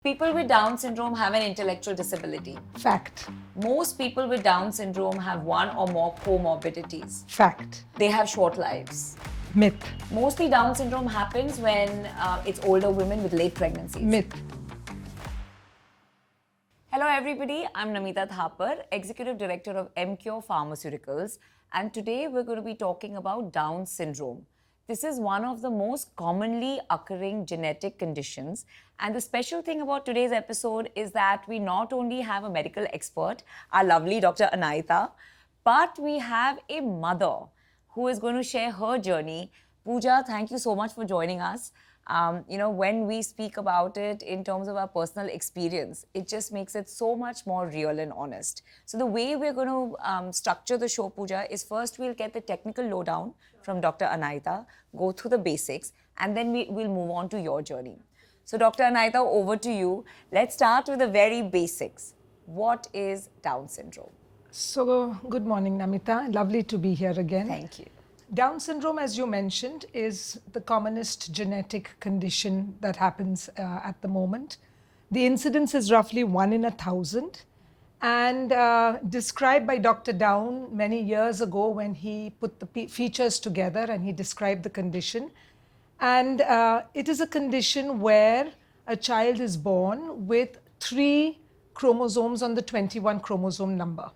People with Down syndrome have an intellectual disability. Fact. Most people with Down syndrome have one or more comorbidities. Fact. They have short lives. Myth. Mostly Down syndrome happens when it's older women with late pregnancies. Myth. Hello everybody, I'm Anaita Hegde, Executive Director of MCure Pharmaceuticals, and today we're going to be talking about Down syndrome. This is one of the most commonly occurring genetic conditions, and the special thing about today's episode is that we not only have a medical expert, our lovely Dr. Anaita, but we have a mother who is going to share her journey. Pooja, thank you so much for joining us. When we speak about it in terms of our personal experience, it just makes it so much more real and honest. So the way we're going to structure the show, Pooja, is first we'll get the technical lowdown from Dr. Anaita, go through the basics, and then we'll move on to your journey. So Dr. Anaita, over to you. Let's start with the very basics. What is Down syndrome? So, good morning, Namita. Lovely to be here again. Thank you. Down syndrome, as you mentioned, is the commonest genetic condition that happens at the moment. The incidence is roughly 1 in 1,000 and described by Dr. Down many years ago when he put the features together and he described the condition. And it is a condition where a child is born with 3 chromosomes on the 21 chromosome number.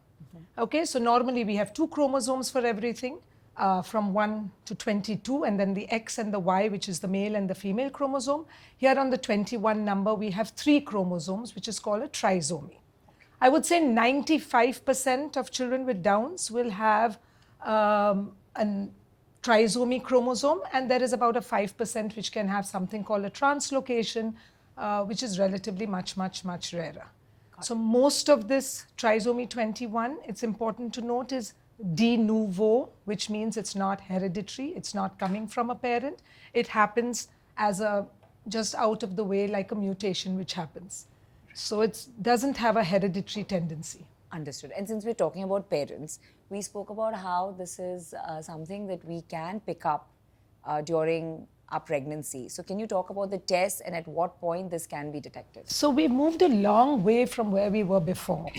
Okay, so normally we have 2 chromosomes for everything. From 1 to 22, and then the X and the Y, which is the male and the female chromosome. Here on the 21 number, we have 3 chromosomes, which is called a trisomy. I would say 95% of children with Downs will have a trisomy chromosome, and there is about a 5% which can have something called a translocation, which is relatively much rarer. So most of this trisomy 21, it's important to note, is de novo, which means it's not hereditary, it's not coming from a parent. It happens as a just out of the way, like a mutation which happens. So it doesn't have a hereditary tendency. Understood. And since we're talking about parents, we spoke about how this is something that we can pick up during our pregnancy. So can you talk about the tests and at what point this can be detected? So we moved a long way from where we were before.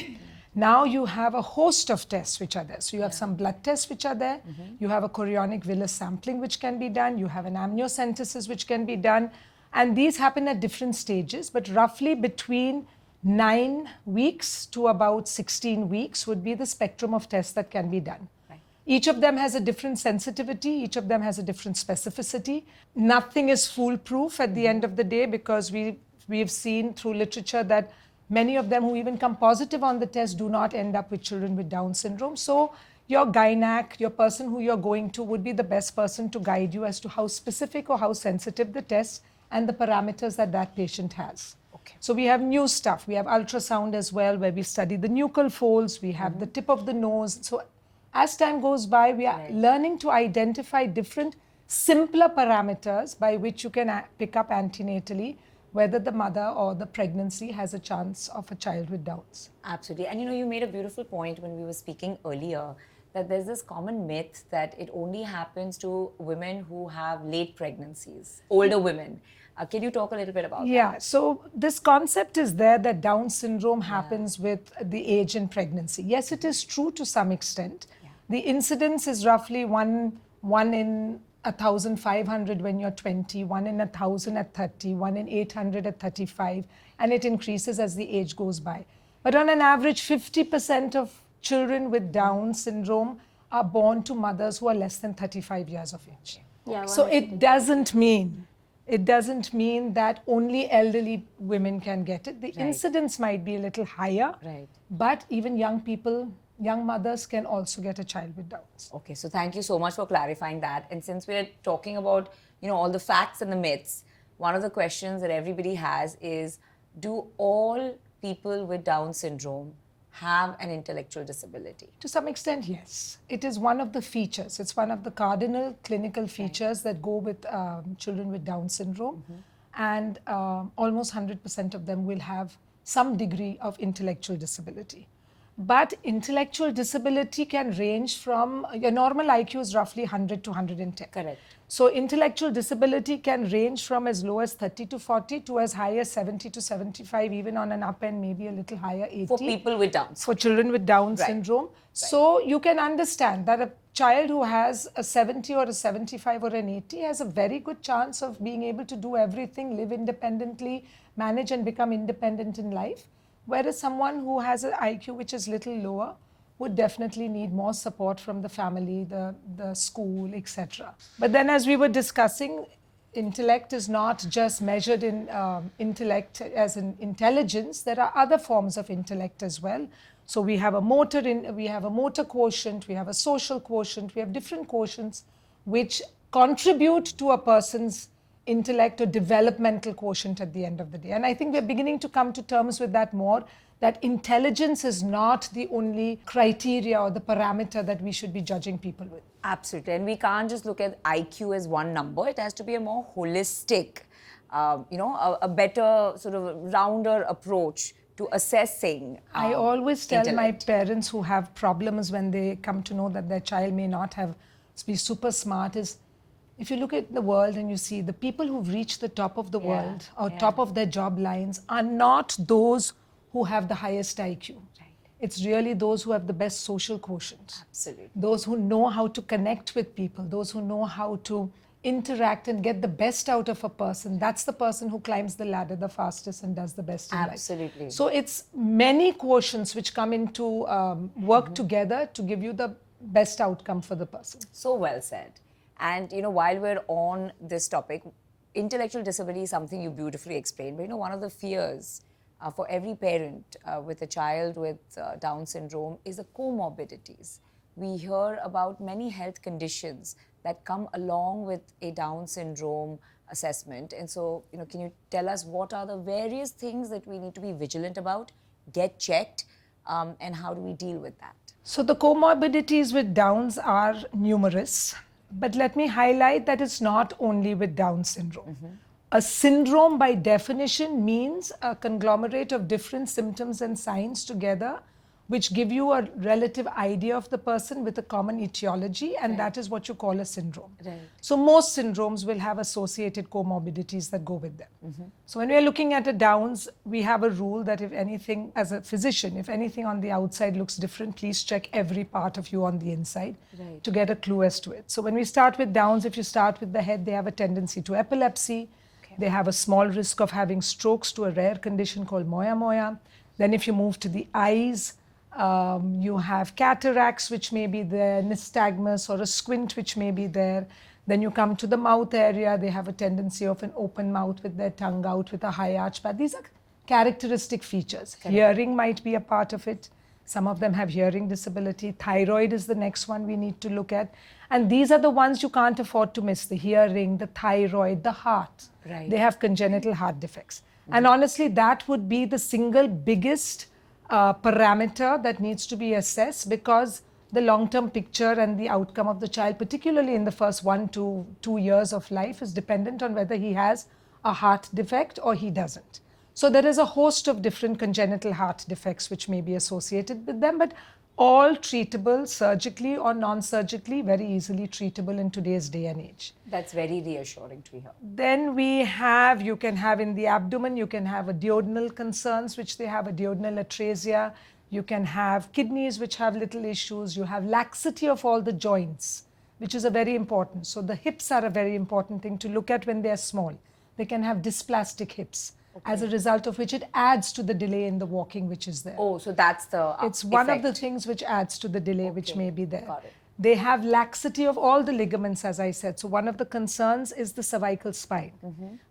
Now you have a host of tests which are there. So you have some blood tests which are there. You have a chorionic villus sampling which can be done. You have an amniocentesis which can be done. And these happen at different stages, but roughly between 9 weeks to about 16 weeks would be the spectrum of tests that can be done. Right. Each of them has a different sensitivity. Each of them has a different specificity. Nothing is foolproof at the end of the day, because we've seen through literature that many of them who even come positive on the test do not end up with children with Down syndrome. So your Gynac, your person who you're going to, would be the best person to guide you as to how specific or how sensitive the test and the parameters that patient has. Okay. So we have new stuff. We have ultrasound as well, where we study the nuchal folds. We have the tip of the nose. So as time goes by, we are learning to identify different simpler parameters by which you can pick up antenatally whether the mother or the pregnancy has a chance of a child with Downs. Absolutely. And you made a beautiful point when we were speaking earlier that there's this common myth that it only happens to women who have late pregnancies, older women. Can you talk a little bit about that? Yeah, so this concept is there that Down syndrome happens with the age in pregnancy. Yes, it is true to some extent. Yeah. The incidence is roughly 1 in 1,500 when you're 20, 1 in 1,000 at 30, 1 in 800 at 35, and it increases as the age goes by. But on an average, 50% of children with Down syndrome are born to mothers who are less than 35 years of age. Yeah, so it doesn't mean that only elderly women can get it. The incidence might be a little higher, but even young mothers can also get a child with Downs. Okay, so thank you so much for clarifying that. And since we're talking about, all the facts and the myths, one of the questions that everybody has is, do all people with Down syndrome have an intellectual disability? To some extent, yes. It is one of the features. It's one of the cardinal clinical features that go with children with Down syndrome. And almost 100% of them will have some degree of intellectual disability. But intellectual disability can range from, your normal IQ is roughly 100 to 110. Correct. So intellectual disability can range from as low as 30 to 40 to as high as 70 to 75, even on an up end, maybe a little higher, 80. For people with Down syndrome. For children with Down syndrome. So you can understand that a child who has a 70 or a 75 or an 80 has a very good chance of being able to do everything, live independently, manage and become independent in life. Whereas someone who has an IQ which is little lower would definitely need more support from the family, the school, etc. But then, as we were discussing, intellect is not just measured in intellect as in intelligence. There are other forms of intellect as well. So we have a motor quotient, we have a social quotient, we have different quotients which contribute to a person's intellect or developmental quotient at the end of the day. And I think we're beginning to come to terms with that more, that intelligence is not the only criteria or the parameter that we should be judging people with. Absolutely. And we can't just look at IQ as one number. It has to be a more holistic, a better sort of rounder approach to assessing I always tell my intellect. parents who have problems when they come to know that their child may not be super smart is, if you look at the world and you see the people who've reached the top of the world or top of their job lines are not those who have the highest IQ. Right. It's really those who have the best social quotient. Absolutely. Those who know how to connect with people, those who know how to interact and get the best out of a person. That's the person who climbs the ladder the fastest and does the best in life. Absolutely. So it's many quotients which come into work together to give you the best outcome for the person. So well said. And, while we're on this topic, intellectual disability is something you beautifully explained. But, one of the fears for every parent with a child with Down syndrome is the comorbidities. We hear about many health conditions that come along with a Down syndrome assessment. And so, can you tell us what are the various things that we need to be vigilant about, get checked, and how do we deal with that? So the comorbidities with Downs are numerous. But let me highlight that it's not only with Down syndrome. A syndrome by definition means a conglomerate of different symptoms and signs together which give you a relative idea of the person with a common etiology, and that is what you call a syndrome. Right. So most syndromes will have associated comorbidities that go with them. So when we are looking at a Downs, we have a rule that if anything, as a physician, if anything on the outside looks different, please check every part of you on the inside to get a clue as to it. So when we start with Downs, if you start with the head, they have a tendency to epilepsy. They have a small risk of having strokes to a rare condition called moya moya. Then if you move to the eyes, you have cataracts which may be there, nystagmus or a squint which may be there. Then you come to the mouth area, they have a tendency of an open mouth with their tongue out with a high arch path. These are characteristic features. Correct. Hearing might be a part of it. Some of them have hearing disability. Thyroid is the next one we need to look at. And these are the ones you can't afford to miss: the hearing, the thyroid, the heart. Right. They have congenital heart defects. And honestly, that would be the single biggest parameter that needs to be assessed, because the long-term picture and the outcome of the child, particularly in the first 1 to 2 years of life, is dependent on whether he has a heart defect or he doesn't. So there is a host of different congenital heart defects which may be associated with them, but all treatable surgically or non-surgically, very easily treatable in today's day and age. That's very reassuring to hear. Then you can have in the abdomen, you can have a duodenal concerns, which they have a duodenal atresia. You can have kidneys which have little issues. You have laxity of all the joints, which is a very important. So the hips are a very important thing to look at when they are small. They can have dysplastic hips. Okay. As a result of which it adds to the delay in the walking which is there. Oh, so that's the It's one of the things which adds to the delay which may be there. Got it. They have laxity of all the ligaments, as I said. So one of the concerns is the cervical spine.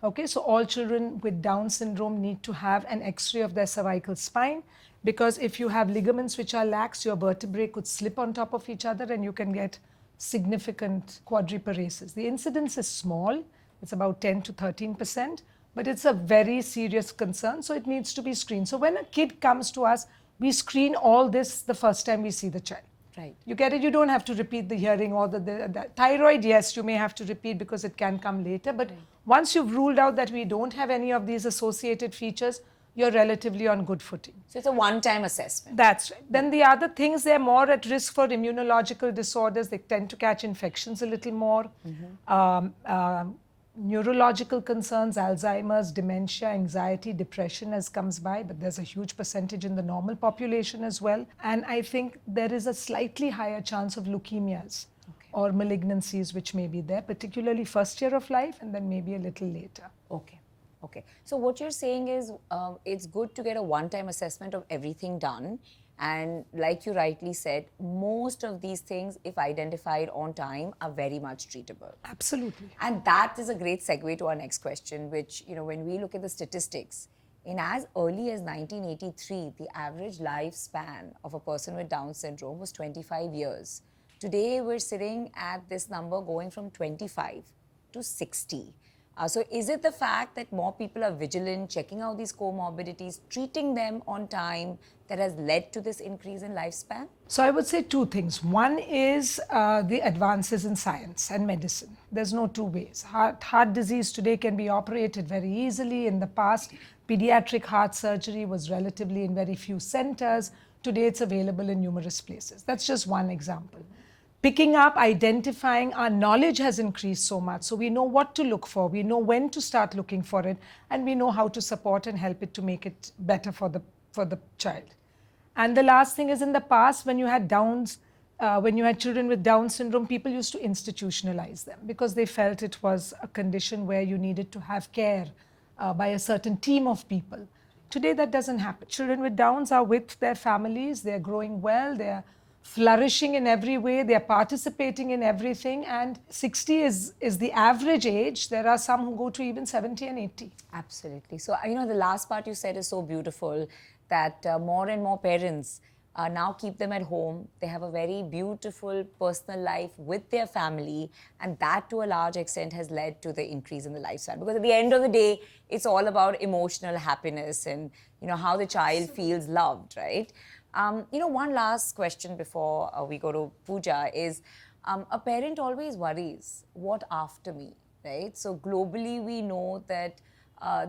Okay, so all children with Down syndrome need to have an X-ray of their cervical spine, because if you have ligaments which are lax, your vertebrae could slip on top of each other and you can get significant quadriparesis. The incidence is small. It's about 10 to 13%. But it's a very serious concern, so it needs to be screened. So when a kid comes to us, we screen all this the first time we see the child. Right. You get it? You don't have to repeat the hearing or the thyroid. Yes, you may have to repeat because it can come later. But once you've ruled out that we don't have any of these associated features, you're relatively on good footing. So it's a one-time assessment. That's right. Then the other things, they're more at risk for immunological disorders. They tend to catch infections a little more. Neurological concerns, Alzheimer's, dementia, anxiety, depression as comes by, but there's a huge percentage in the normal population as well. And I think there is a slightly higher chance of leukemias or malignancies which may be there, particularly first year of life and then maybe a little later. Okay. Okay. So what you're saying is it's good to get a one-time assessment of everything done. And like you rightly said, most of these things, if identified on time, are very much treatable. Absolutely. And that is a great segue to our next question, which, when we look at the statistics, in as early as 1983, the average lifespan of a person with Down syndrome was 25 years. Today, we're sitting at this number going from 25 to 60. So is it the fact that more people are vigilant, checking out these comorbidities, treating them on time, that has led to this increase in lifespan? So I would say two things. One is the advances in science and medicine. There's no two ways. Heart disease today can be operated very easily. In the past, pediatric heart surgery was relatively in very few centers. Today, it's available in numerous places. That's just one example. Picking up, identifying, our knowledge has increased so much. So we know what to look for, we know when to start looking for it, and we know how to support and help it to make it better for the child. And the last thing is, in the past, when you had children with Down syndrome, people used to institutionalize them because they felt it was a condition where you needed to have care by a certain team of people. Today, that doesn't happen. Children with Downs are with their families, they're growing well, they're flourishing in every way, they're participating in everything, and 60 is the average age. There are some who go to even 70 and 80. Absolutely. So, the last part you said is so beautiful, that more and more parents now keep them at home. They have a very beautiful personal life with their family, and that to a large extent has led to the increase in the lifespan. Because at the end of the day, it's all about emotional happiness and, how the child feels loved, right? One last question before we go to Pooja is, a parent always worries, what after me, right? So globally, we know that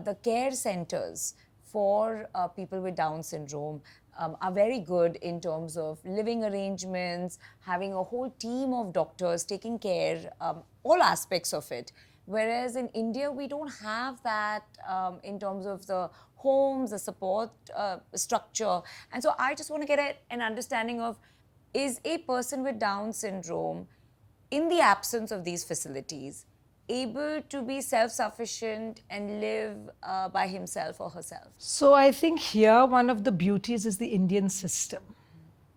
the care centers for people with Down syndrome are very good in terms of living arrangements, having a whole team of doctors taking care, all aspects of it. Whereas in India, we don't have that in terms of the homes, the support structure. And so I just want to get an understanding of, is a person with Down syndrome, in the absence of these facilities, able to be self-sufficient and live by himself or herself? So I think here one of the beauties is the Indian system.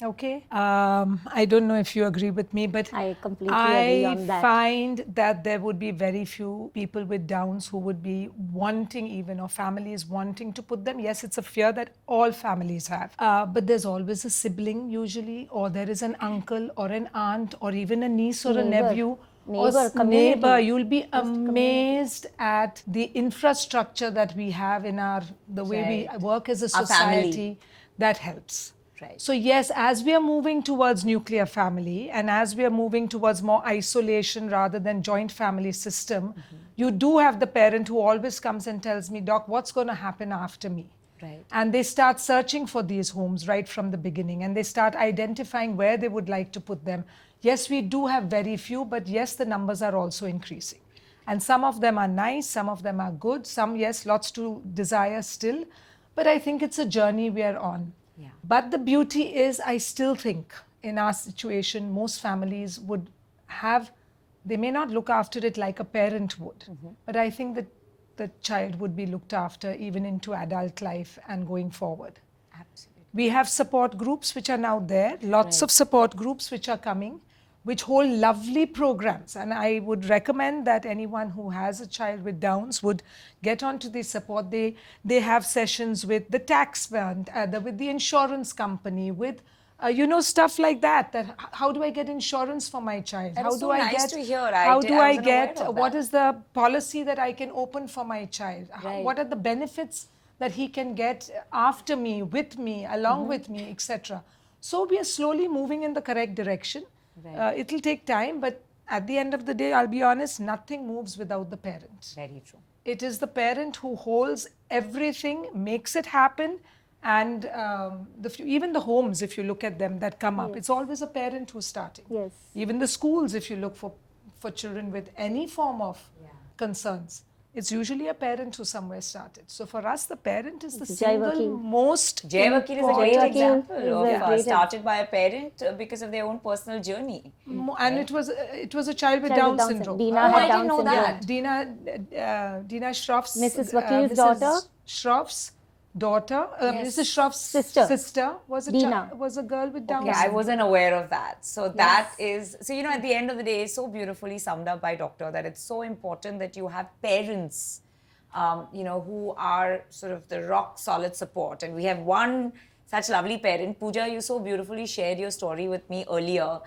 Okay. I don't know if you agree with me, but I completely agree on that. I find that there would be very few people with Downs who would be wanting even, or families wanting to put them. Yes, it's a fear that all families have. But there's always a sibling usually, or there is an uncle or an aunt or even a niece or a nephew. Neighbor, you'll be amazed at the infrastructure that we have in the way we work as a society. That helps. Right. So yes, as we are moving towards nuclear family and as we are moving towards more isolation rather than joint family system, you do have the parent who always comes and tells me, Doc, what's going to happen after me? Right. And they start searching for these homes right from the beginning, and they start identifying where they would like to put them. Yes, we do have very few, but yes, the numbers are also increasing. And some of them are nice, some of them are good, some, yes, lots to desire still. But I think it's a journey we are on. Yeah. But the beauty is, I still think in our situation, most families would have, they may not look after it like a parent would, but I think that the child would be looked after even into adult life and going forward. Absolutely. We have support groups which are now there, lots of support groups which are coming, which hold lovely programs. And I would recommend that anyone who has a child with Downs would get onto the support. They have sessions with the tax man, with the insurance company, with stuff like that. That how do I get insurance for my child? That how is do so I nice get? to hear. How do I wasn't aware get? of What that. is the policy that I can open for my child? Right. What are the benefits that he can get after me, with me, along with me, etc. So we are slowly moving in the correct direction. Right. It'll take time, but at the end of the day, I'll be honest, nothing moves without the parent. Very true. It is the parent who holds everything, makes it happen, and even the homes, if you look at them that come up, it's always a parent who's starting. Yes. Even the schools, if you look for children with any form of concerns, it's usually a parent who somewhere started. So for us, the parent is the single most Jai Vakil is a great Vakil example is of a great started by a parent because of their own personal journey. And it was a child with Down syndrome. Dina I had didn't Down know syndrome. that. Dina Shroff's Mrs. Vakil's Mrs. daughter. Shroff's daughter, Mrs. Shroff's Sister. was Dina. was a girl with Down Okay, syndrome. I wasn't aware of that. So that is, so you know, at the end of the day, it's so beautifully summed up by Doctor that it's so important that you have parents, you know, who are sort of the rock solid support. And we have one such lovely parent. Pooja, you so beautifully shared your story with me earlier.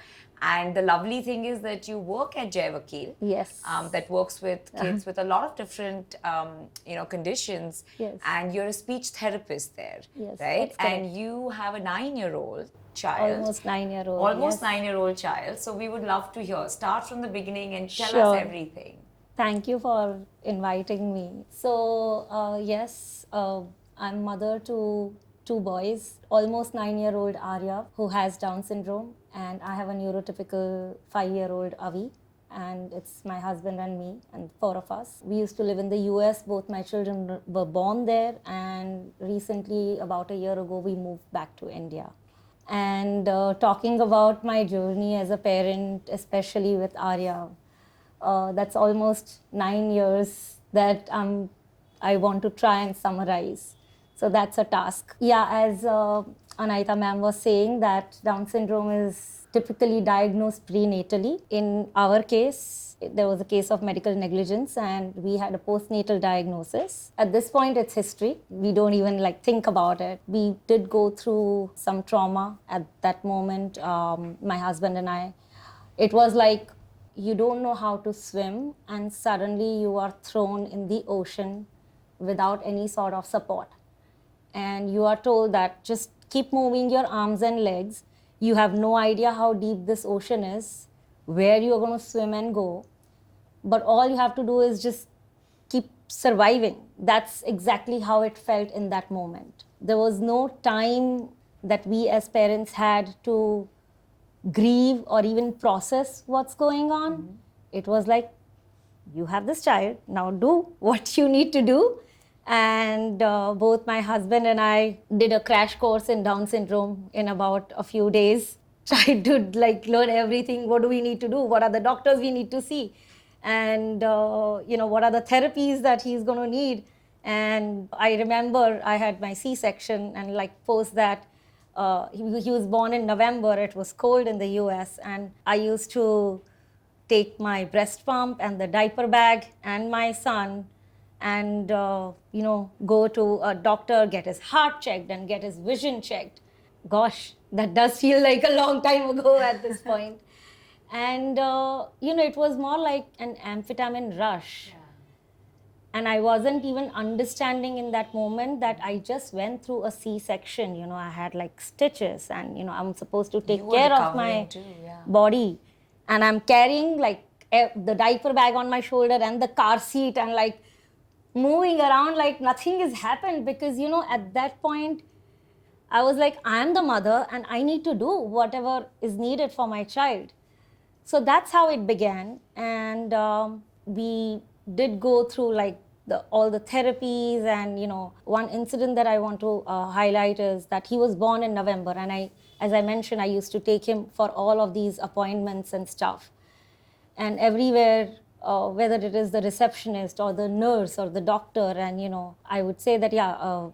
And the lovely thing is that you work at Jai Vakil, Yes. that works with kids with a lot of different, you know, conditions. Yes. And you're a speech therapist there, Yes, right? that's correct. And you have a 9-year-old child. Almost 9-year-old. Almost yes. 9-year-old child. So we would love to hear. Start from the beginning and tell Sure. us everything. Thank you for inviting me. So, yes, I'm mother to 2 boys, almost 9-year-old Arya, who has Down syndrome, and I have a neurotypical 5-year-old Avi, and it's my husband and me, and 4 of us. We used to live in the US. Both my children were born there, and recently, about a year ago, we moved back to India. And talking about my journey as a parent, especially with Arya, that's almost 9 years that I want to try and summarize. So that's a task. Yeah, as Anaita ma'am was saying, that Down syndrome is typically diagnosed prenatally. In our case, there was a case of medical negligence and we had a postnatal diagnosis. At this point, it's history. We don't even think about it. We did go through some trauma at that moment, my husband and I. It was like, you don't know how to swim and suddenly you are thrown in the ocean without any sort of support. And you are told that just keep moving your arms and legs. You have no idea how deep this ocean is, where you are going to swim and go. But all you have to do is just keep surviving. That's exactly how it felt in that moment. There was no time that we as parents had to grieve or even process what's going on. Mm-hmm. It was like, you have this child, now do what you need to do. And both my husband and I did a crash course in Down syndrome in about a few days. Tried to learn everything. What do we need to do? What are the doctors we need to see? And what are the therapies that he's going to need? And I remember I had my C-section and post that, he was born in November. It was cold in the US, and I used to take my breast pump and the diaper bag and my son and go to a doctor, get his heart checked and get his vision checked. Gosh, that does feel like a long time ago at this point. And it was more like an amphetamine rush. Yeah. And I wasn't even understanding in that moment that I just went through a C-section. I had stitches and, I'm supposed to take care of my body. And I'm carrying the diaper bag on my shoulder and the car seat and moving around like nothing has happened because, at that point, I was like, I'm the mother and I need to do whatever is needed for my child. So that's how it began. And we did go through all the therapies and, one incident that I want to highlight is that he was born in November. And as I mentioned, I used to take him for all of these appointments and stuff. And everywhere, whether it is the receptionist or the nurse or the doctor, and, I would say that,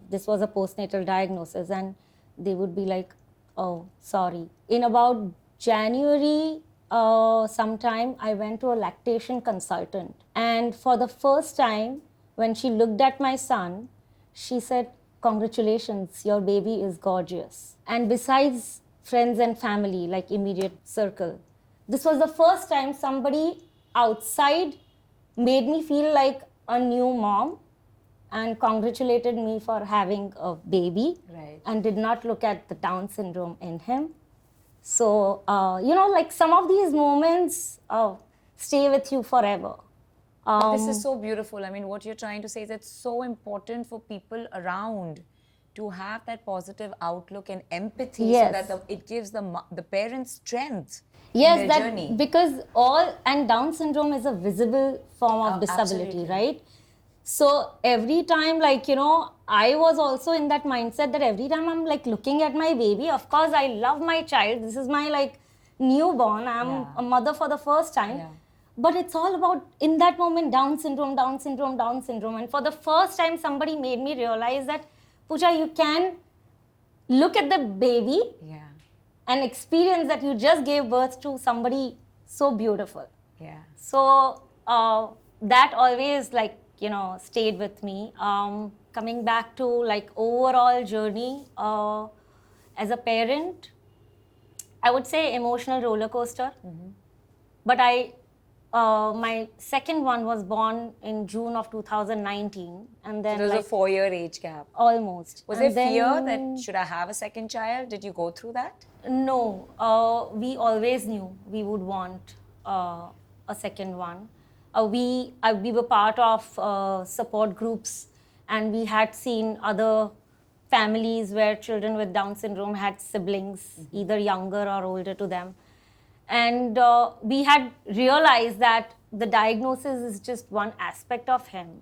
this was a postnatal diagnosis. And they would be like, oh, sorry. In about January, sometime, I went to a lactation consultant. And for the first time, when she looked at my son, she said, congratulations, your baby is gorgeous. And besides friends and family, immediate circle, this was the first time somebody outside made me feel like a new mom and congratulated me for having a baby. Right. And did not look at the Down syndrome in him. So, some of these moments stay with you forever. But this is so beautiful. I mean, what you're trying to say is it's so important for people around to have that positive outlook and empathy, Yes. so that it gives the parents strength Yes, in their that journey. because Down syndrome is a visible form of disability, absolutely. right? So every time, I was also in that mindset that every time I'm like looking at my baby, of course I love my child. This is my newborn. I'm a mother for the first time. Yeah. But it's all about, in that moment, Down syndrome, Down syndrome, Down syndrome. And for the first time, somebody made me realize that, Pooja, you can look at the baby Yeah. and experience that you just gave birth to somebody so beautiful. Yeah. So that always stayed with me. Coming back to overall journey as a parent, I would say emotional roller coaster. But my second one was born in June of 2019, and then There's a 4-year age gap. almost. Was And there fear then- that should I have a second child? Did you go through that? No, we always knew we would want a second one. We were part of support groups, and we had seen other families where children with Down syndrome had siblings, either younger or older to them. And we had realized that the diagnosis is just one aspect of him.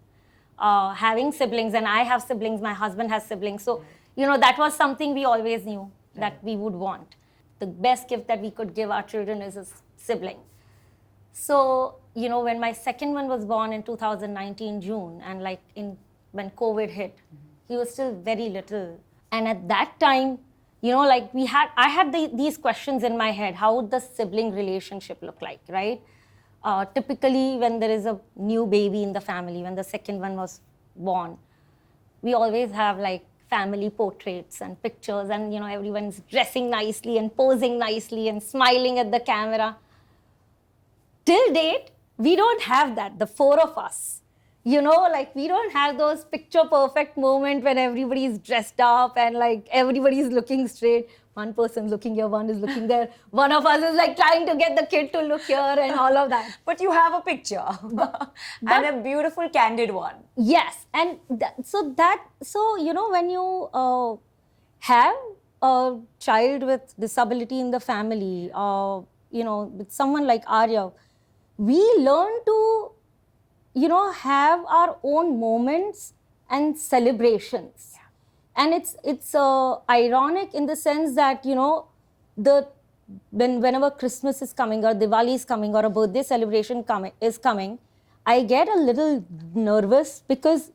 Having siblings, and I have siblings, my husband has siblings. So, that was something we always knew that we would want. The best gift that we could give our children is a sibling. So, when my second one was born in 2019 June, and when COVID hit, he was still very little. And at that time, I had these questions in my head. How would the sibling relationship look like, right? Typically, when there is a new baby in the family, when the second one was born, we always have family portraits and pictures, and everyone's dressing nicely and posing nicely and smiling at the camera. Till date, we don't have that, the four of us. We don't have those picture perfect moments when everybody's dressed up and everybody's looking straight. One person's looking here, one is looking there. One of us is trying to get the kid to look here and all of that. But you have a picture and a beautiful candid one. Yes, and when you have a child with disability in the family, with someone like Arya, we learn to have our own moments and celebrations. Yeah. And it's ironic in the sense that, whenever Christmas is coming or Diwali is coming or a birthday celebration is coming, I get a little nervous because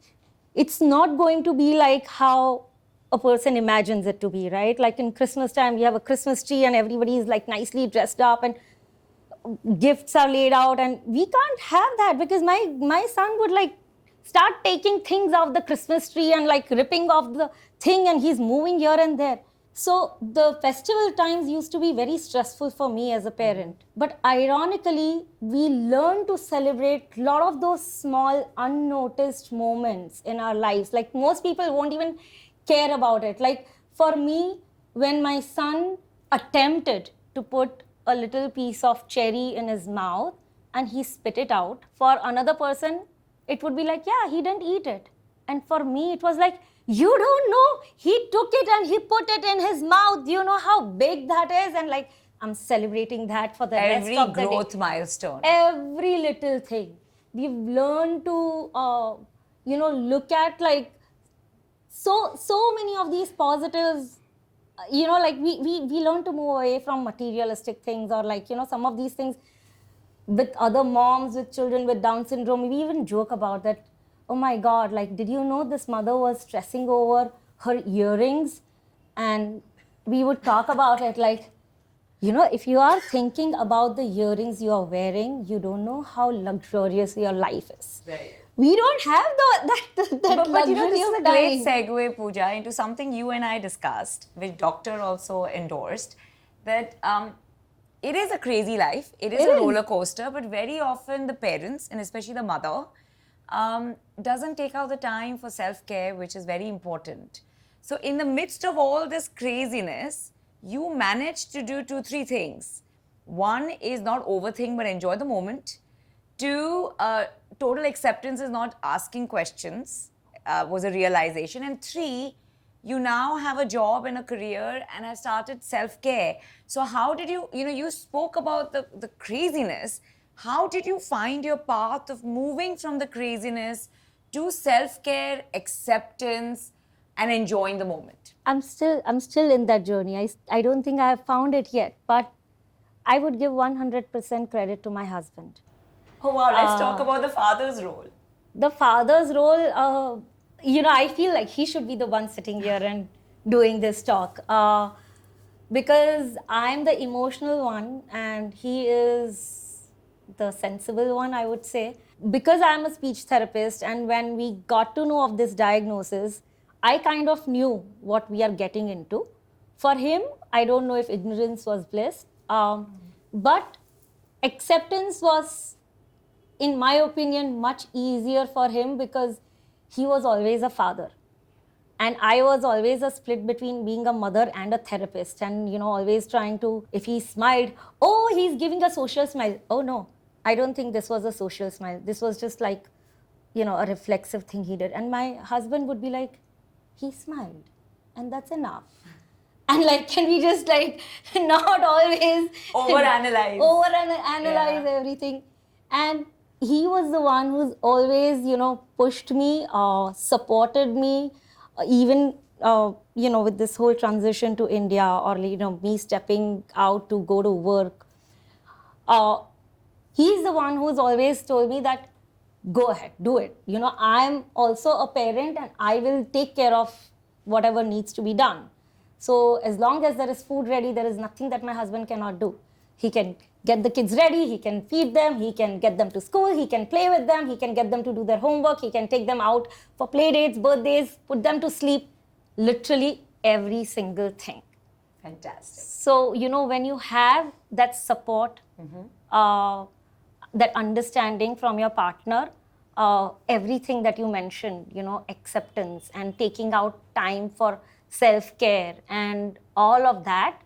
it's not going to be like how a person imagines it to be, right? Like in Christmas time, we have a Christmas tree and everybody is nicely dressed up and gifts are laid out, and we can't have that because my son would start taking things off the Christmas tree and ripping off the thing, and he's moving here and there. So the festival times used to be very stressful for me as a parent. But ironically, we learn to celebrate a lot of those small unnoticed moments in our lives. Most people won't even care about it. For me, when my son attempted to put a little piece of cherry in his mouth and he spit it out, for another person, it would be yeah, he didn't eat it. And for me, it was you don't know, he took it and he put it in his mouth. Do you know how big that is? And I'm celebrating that for the rest of the day. Every growth milestone. Every little thing. We've learned to, look at so many of these positives. We learn to move away from materialistic things or some of these things with other moms with children with Down syndrome. We even joke about that. Oh my God, did you know this mother was stressing over her earrings? And we would talk about it if you are thinking about the earrings you are wearing, you don't know how luxurious your life is. Right. We don't have that But luxury this is of a great dying. segue, Pooja, into something you and I discussed, which doctor also endorsed, that it is a crazy life. It is a roller coaster, but very often the parents, and especially the mother, doesn't take out the time for self-care, which is very important. So in the midst of all this craziness, you manage to do 2-3 things. One is not overthink, but enjoy the moment. 2, total acceptance is not asking questions, was a realization. And 3, you now have a job and a career and have started self-care. So how did you, you spoke about the craziness. How did you find your path of moving from the craziness to self-care, acceptance, and enjoying the moment? I'm still in that journey. I don't think I have found it yet, but I would give 100% credit to my husband. Oh wow, let's talk about the father's role. The father's role, I feel like he should be the one sitting here and doing this talk. Because I'm the emotional one and he is the sensible one, I would say. Because I'm a speech therapist, and when we got to know of this diagnosis, I kind of knew what we are getting into. For him, I don't know if ignorance was bliss, but acceptance was, in my opinion, much easier for him because he was always a father. And I was always a split between being a mother and a therapist, and always trying to, if he smiled, oh, he's giving a social smile. Oh no, I don't think this was a social smile. This was just like, a reflexive thing he did. And my husband would be like, he smiled, and that's enough. And like, can we just like not always overanalyze everything? And he was the one who's always, pushed me, supported me, even, with this whole transition to India, or, me stepping out to go to work. He's the one who's always told me that, go ahead, do it. I'm also a parent and I will take care of whatever needs to be done. So as long as there is food ready, there is nothing that my husband cannot do. He can get the kids ready, he can feed them, he can get them to school, he can play with them, he can get them to do their homework, he can take them out for play dates, birthdays, put them to sleep, literally every single thing. Fantastic. So, when you have that support, that understanding from your partner, everything that you mentioned, acceptance and taking out time for self-care and all of that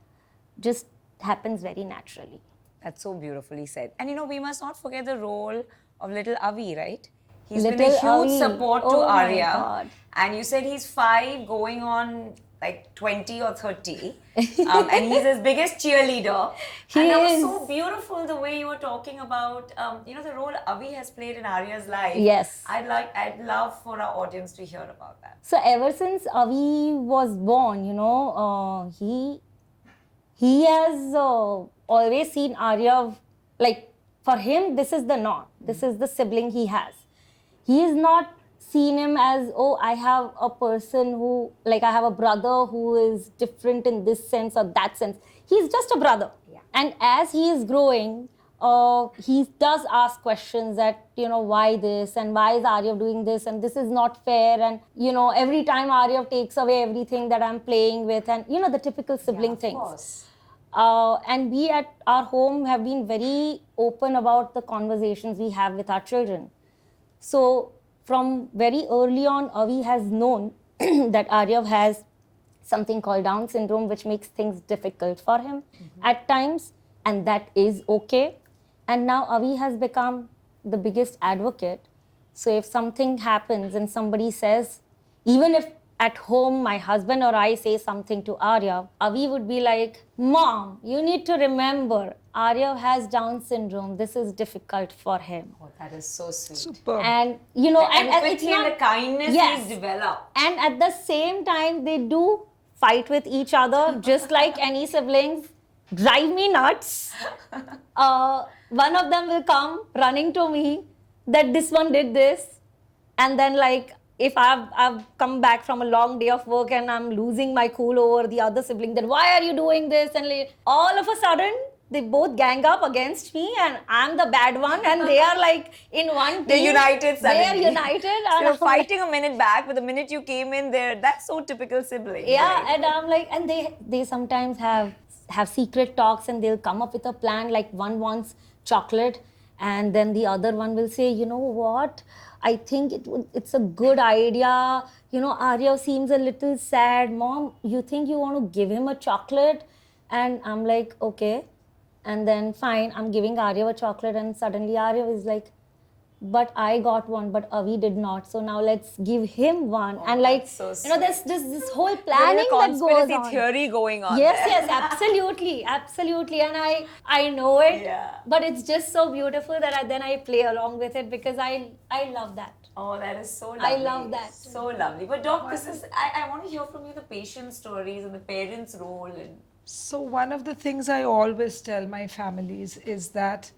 just happens very naturally. That's so beautifully said. And we must not forget the role of little Avi, right? He's Little been a huge Avi. support to Oh my Arya. God. And you said he's 5 going on like 20 or 30. And he's his biggest cheerleader. And that was so beautiful the way you were talking about, the role Avi has played in Arya's life. Yes. I'd love for our audience to hear about that. So ever since Avi was born, he has always seen Arya, like, for him, this is the norm. This is the sibling he has. He is not seen him as, oh, I have a person who, like, I have a brother who is different in this sense or that sense. He's just a brother. Yeah. And as he is growing, he does ask questions that, why this and why is Arya doing this and this is not fair. And, every time Arya takes away everything that I'm playing with and, the typical sibling things. Of course. And we at our home have been very open about the conversations we have with our children. So from very early on, Avi has known that Arya has something called Down syndrome, which makes things difficult for him at times, and that is okay. And now Avi has become the biggest advocate. So if something happens and somebody says, even if at home my husband or I say something to Arya, Avi would be like, Mom, you need to remember, Arya has Down syndrome. This is difficult for him. Oh, that is so sweet. Super. And, and quickly it's not, and the kindness Yes. is developed. And at the same time, they do fight with each other, just like any siblings. Drive me nuts. One of them will come running to me that this one did this. And then, like, if I've come back from a long day of work and I'm losing my cool over the other sibling, then why are you doing this? And like, all of a sudden, they both gang up against me and I'm the bad one and they are like in one team. They're united suddenly. They're united. So you're fighting a minute back, but the minute you came in there, that's so typical sibling. Yeah, right? and I'm like, and they sometimes have secret talks and they'll come up with a plan, like one wants chocolate and then the other one will say, you know what, I think it's a good idea. Arya seems a little sad. Mom, you think you want to give him a chocolate? And I'm like, okay. And then fine, I'm giving Arya a chocolate and suddenly Arya is like, but I got one, but Avi did not. So now let's give him one. And like, that's so you know, there's just this whole There is planning a that goes conspiracy on. theory going on Yes, there. yes, absolutely, absolutely. And I know it, Yeah. but it's just so beautiful that then I play along with it because I love that. Oh, that is so lovely. I love that. So lovely. But Doc, I want to hear from you the patient stories and the parents' role. So one of the things I always tell my families is that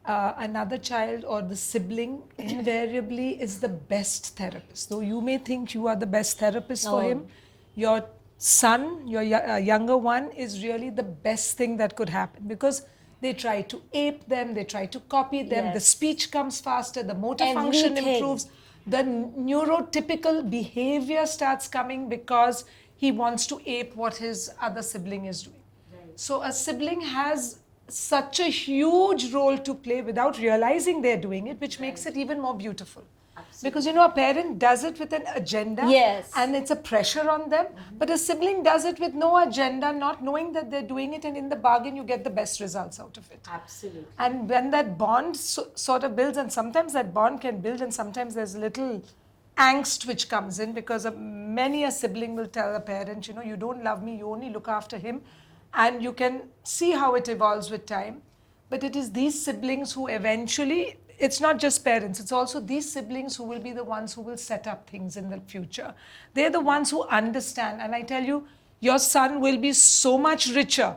another child or the sibling invariably is the best therapist. Though you may think you are the best therapist for him, your son, your younger one, is really the best thing that could happen because they try to ape them, they try to copy them, the speech comes faster, the motor function Everything. improves, the neurotypical behavior starts coming because he wants to ape what his other sibling is doing. So a sibling has such a huge role to play without realizing they're doing it, which makes it even more beautiful. Because you know, a parent does it with an agenda, Yes. and it's a pressure on them, but a sibling does it with no agenda, not knowing that they're doing it, and in the bargain you get the best results out of it. Absolutely. And when that bond sort of builds, and sometimes that bond can build, and sometimes there's little angst which comes in because many a sibling will tell a parent, you know, you don't love me, you only look after him. And you can see how it evolves with time. But it is these siblings who eventually, it's not just parents, it's also these siblings who will be the ones who will set up things in the future. They're the ones who understand. And I tell you, your son will be so much richer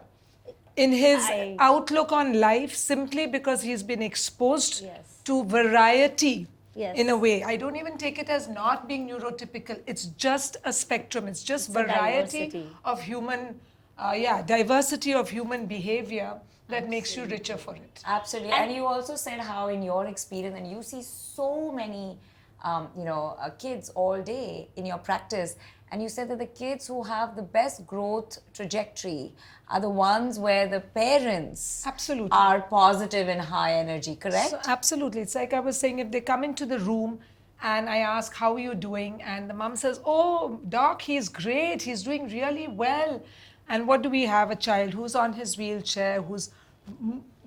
in his outlook on life simply because he's been exposed to variety. Yes. In a way, I don't even take it as not being neurotypical. It's just a spectrum. It's just variety diversity. of human, diversity of human behavior that makes you richer for it. Absolutely. And you also said how in your experience, and you see so many, kids all day in your practice, and you said that the kids who have the best growth trajectory are the ones where the parents Absolutely. are positive and high energy, correct? So, absolutely. It's like I was saying, if they come into the room and I ask, how are you doing? And the mom says, oh, doc, he's great. He's doing really well. And what do we have? A child who's on his wheelchair, who's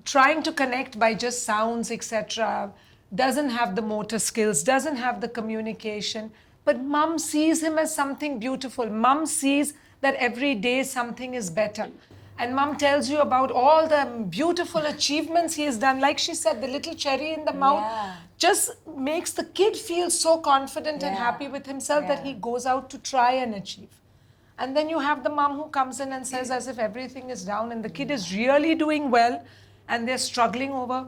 trying to connect by just sounds, etc., doesn't have the motor skills, doesn't have the communication. But mom sees him as something beautiful. Mom sees that every day something is better. And mom tells you about all the beautiful achievements he has done. Like she said, the little cherry in the mouth just makes the kid feel so confident and happy with himself that he goes out to try and achieve. And then you have the mom who comes in and says as if everything is down and the kid is really doing well and they're struggling over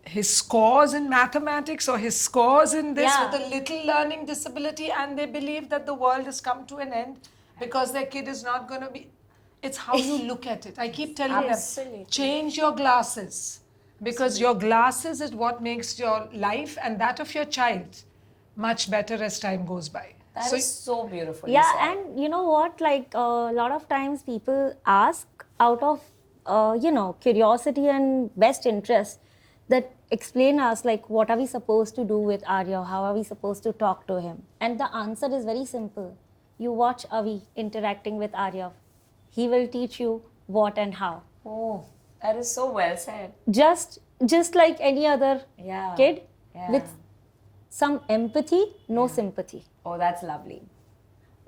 his scores in mathematics or his scores in this with a little learning disability, and they believe that the world has come to an end because their kid is not going to be. It's how you look at it. I keep telling them, change your glasses, because your glasses is what makes your life and that of your child much better as time goes by. That is so beautiful. Yeah, and you know what? Like a lot of times people ask out of, curiosity and best interest that explain us like, what are we supposed to do with Arya? How are we supposed to talk to him? And the answer is very simple. You watch Avi interacting with Arya. He will teach you what and how. Oh, that is so well said. Just like any other kid with some empathy, no sympathy. Oh, that's lovely.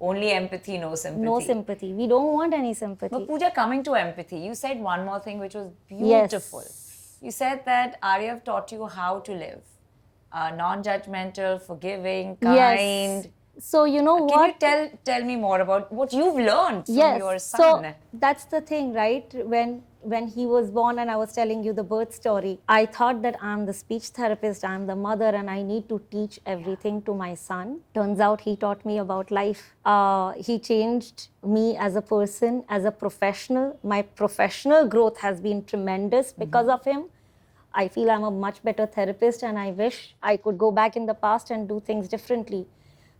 Only empathy, no sympathy. No sympathy. We don't want any sympathy. But Pooja, coming to empathy, you said one more thing which was beautiful. Yes. You said that Arya taught you how to live. Non-judgmental, forgiving, kind. Yes. So you know what? Can you tell me more about what you've learned from your son? So that's the thing, right? When he was born and I was telling you the birth story, I thought that I'm the speech therapist, I'm the mother, and I need to teach everything to my son. Turns out he taught me about life. He changed me as a person, as a professional. My professional growth has been tremendous because of him. I feel I'm a much better therapist and I wish I could go back in the past and do things differently.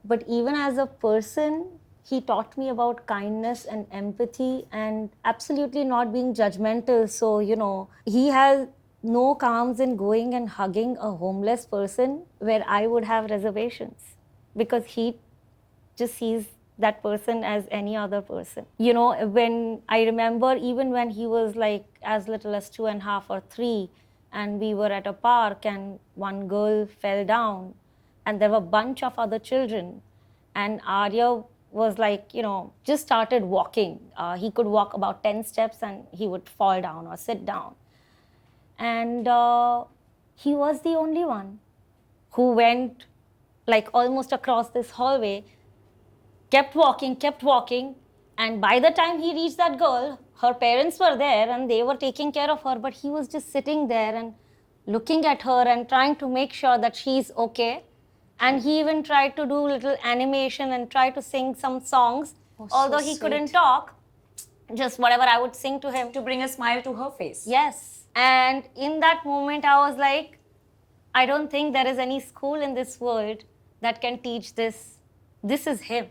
But even as a person, he taught me about kindness and empathy and absolutely not being judgmental. So, he has no qualms in going and hugging a homeless person where I would have reservations because he just sees that person as any other person. When I remember, even when he was like as little as 2.5 or 3, and we were at a park and one girl fell down and there were a bunch of other children, and Arya was like, just started walking. He could walk about 10 steps and he would fall down or sit down. And he was the only one who went like almost across this hallway, kept walking. And by the time he reached that girl, her parents were there and they were taking care of her, but he was just sitting there and looking at her and trying to make sure that she's okay. And he even tried to do little animation and try to sing some songs, although he couldn't talk, just whatever I would sing to him. To bring a smile to her face. Yes. And in that moment, I was like, I don't think there is any school in this world that can teach this. This is him.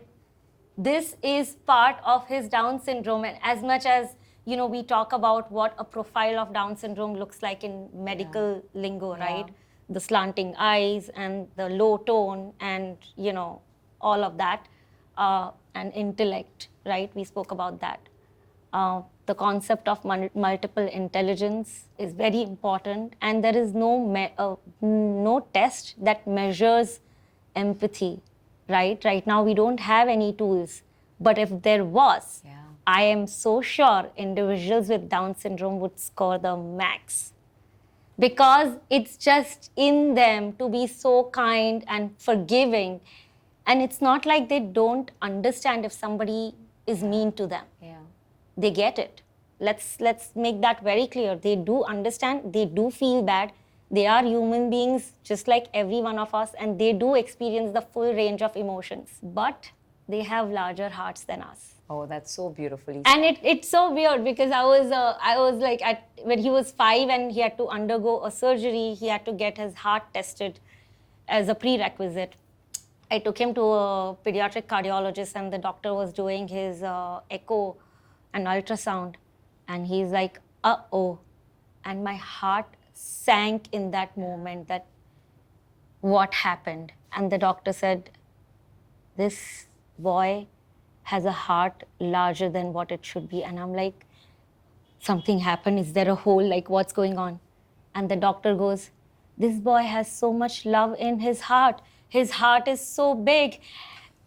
This is part of his Down syndrome. And as much as, we talk about what a profile of Down syndrome looks like in medical lingo, right? The slanting eyes and the low tone and, all of that. And intellect, right? We spoke about that. The concept of multiple intelligence is very important, and there is no test that measures empathy, right? Right now, we don't have any tools, but if there was, I am so sure individuals with Down syndrome would score the max, because it's just in them to be so kind and forgiving, and it's not like they don't understand if somebody is mean to them. They get it. Let's make that very clear. They do understand, they do feel bad. They are human beings just like every one of us, and they do experience the full range of emotions. But they have larger hearts than us. Oh, that's so beautifully said. And it's so weird, because I was like, when he was 5 and he had to undergo a surgery, he had to get his heart tested as a prerequisite. I took him to a pediatric cardiologist, and the doctor was doing his echo and ultrasound, and he's like, uh-oh. And my heart sank in that moment, that what happened? And the doctor said, this boy has a heart larger than what it should be. And I'm like, something happened? Is there a hole? Like, what's going on? And the doctor goes, this boy has so much love in his heart. His heart is so big.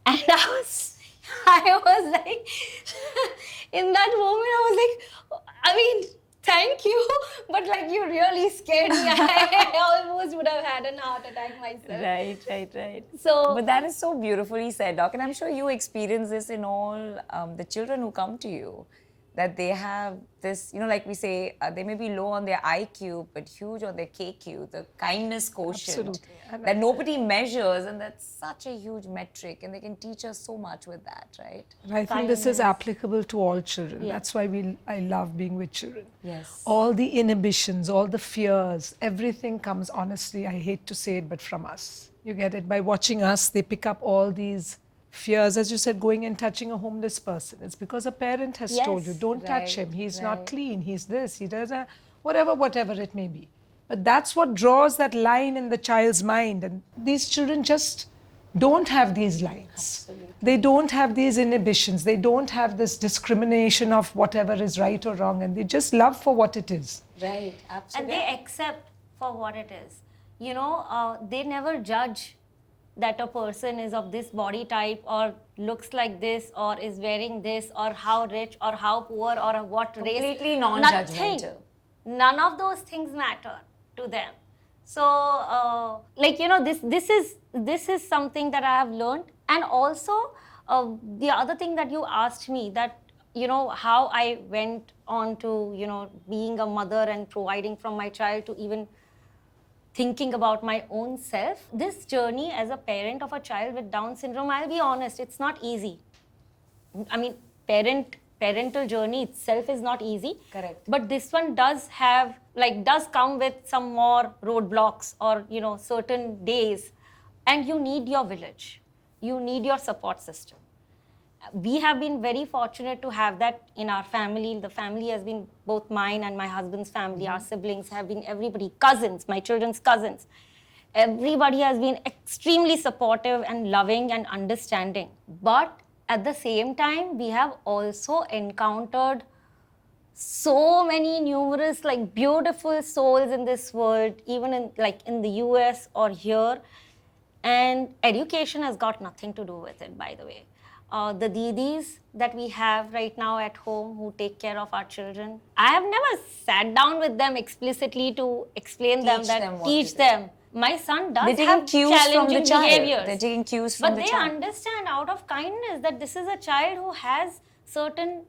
And I was like, in that moment, I was like, I mean, thank you, but like, you really scared me. I almost would have had an heart attack myself. Right. So, But that is so beautifully said, Doc. And I'm sure you experience this in all the children who come to you, that they have this, like we say, they may be low on their IQ, but huge on their KQ, the kindness quotient that nobody measures. And that's such a huge metric. And they can teach us so much with that, right? I think this is applicable to all children. That's why I love being with children. Yes. All the inhibitions, all the fears, everything comes, honestly, I hate to say it, but from us. You get it? By watching us, they pick up all these fears, as you said, going and touching a homeless person. It's because a parent has told you, don't touch him. He's not clean. He's this. He does that. Whatever it may be. But that's what draws that line in the child's mind. And these children just don't have these lines. Absolutely. They don't have these inhibitions. They don't have this discrimination of whatever is right or wrong. And they just love for what it is. Right, absolutely. And they accept for what it is. They never judge that a person is of this body type or looks like this or is wearing this or how rich or how poor or what race. Completely non-judgmental. Nothing. None of those things matter to them. So, this is something that I have learned. And also, the other thing that you asked me, that, how I went on to, being a mother and providing from my child to even thinking about my own self. This journey as a parent of a child with Down syndrome, I'll be honest, it's not easy. I mean, parental journey itself is not easy. Correct. But this one does come with some more roadblocks or, certain days. And you need your village. You need your support system. We have been very fortunate to have that in our family. The family has been both mine and my husband's family. Our siblings have been everybody, cousins, my children's cousins. Everybody has been extremely supportive and loving and understanding. But at the same time, we have also encountered so many numerous like beautiful souls in this world, even in the US or here. And education has got nothing to do with it, by the way. The didis that we have right now at home who take care of our children, I have never sat down with them explicitly to explain teach them. My son does They're have taking cues from the challenging child. behaviors. They're taking cues from the But they child. understand out of kindness that this is a child who has certain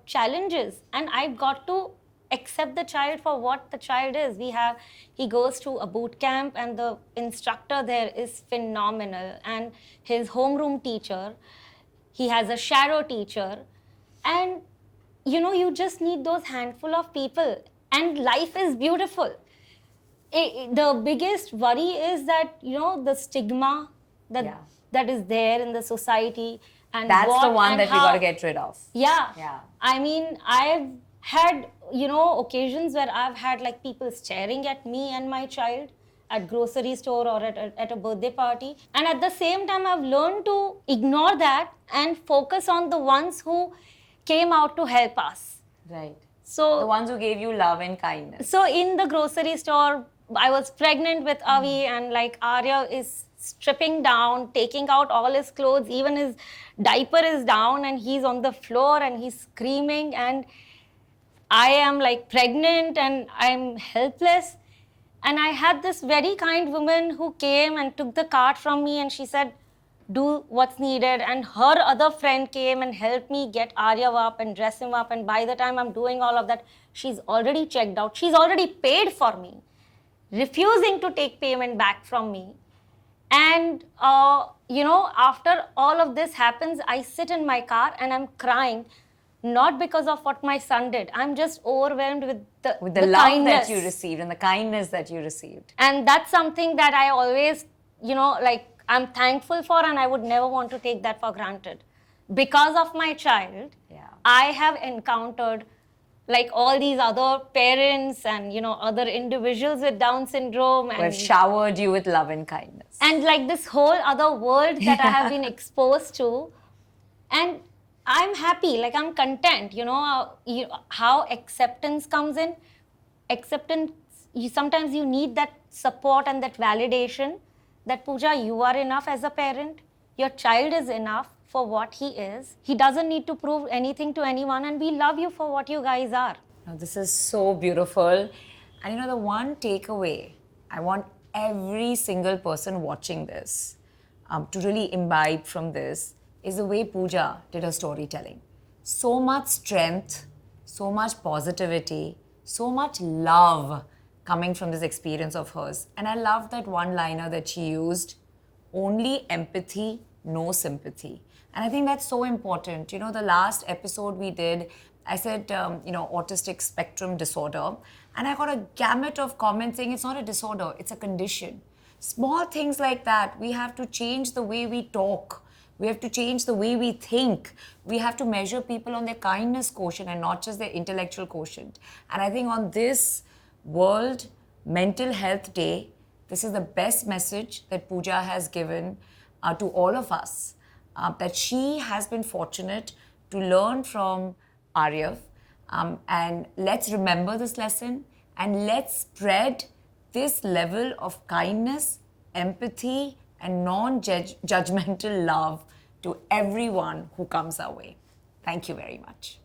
challenges, and I've got to accept the child for what the child is. He goes to a boot camp, and the instructor there is phenomenal, and his homeroom teacher, he has a shadow teacher, and you just need those handful of people, and life is beautiful. The biggest worry is that the stigma that is there in the society, and that's the one that we got to get rid of. Yeah. I mean, I've had occasions where I've had like people staring at me and my child at grocery store or at a birthday party, and at the same time I've learned to ignore that and focus on the ones who came out to help us. Right. So the ones who gave you love and kindness. So in the grocery store, I was pregnant with Avi, and like Arya is stripping down, taking out all his clothes, even his diaper is down, and he's on the floor and he's screaming, and I am like pregnant and I'm helpless. And I had this very kind woman who came and took the cart from me, and she said, do what's needed. And her other friend came and helped me get Arya up and dress him up. And by the time I'm doing all of that, she's already checked out. She's already paid for me, refusing to take payment back from me. And, after all of this happens, I sit in my car and I'm crying, not because of what my son did. I'm just overwhelmed with the love kindness that you received and the kindness that you received. And that's something that I always, I'm thankful for, and I would never want to take that for granted. Because of my child, I have encountered like all these other parents and, other individuals with Down syndrome. And who have showered you with love and kindness. And like this whole other world that I have been exposed to. And I'm happy, like I'm content, how acceptance comes in. Acceptance, sometimes you need that support and that validation that Pooja, you are enough as a parent. Your child is enough for what he is. He doesn't need to prove anything to anyone, and we love you for what you guys are. Now, this is so beautiful. And the one takeaway, I want every single person watching this to really imbibe from this is the way Pooja did her storytelling. So much strength, so much positivity, so much love coming from this experience of hers. And I love that one-liner that she used, only empathy, no sympathy. And I think that's so important. The last episode we did, I said, autistic spectrum disorder. And I got a gamut of comments saying it's not a disorder, it's a condition. Small things like that. We have to change the way we talk. We have to change the way we think. We have to measure people on their kindness quotient and not just their intellectual quotient. And I think on this World Mental Health Day, this is the best message that Pooja has given to all of us, that she has been fortunate to learn from Arya. And let's remember this lesson, and let's spread this level of kindness, empathy, and non-judgmental love to everyone who comes our way. Thank you very much.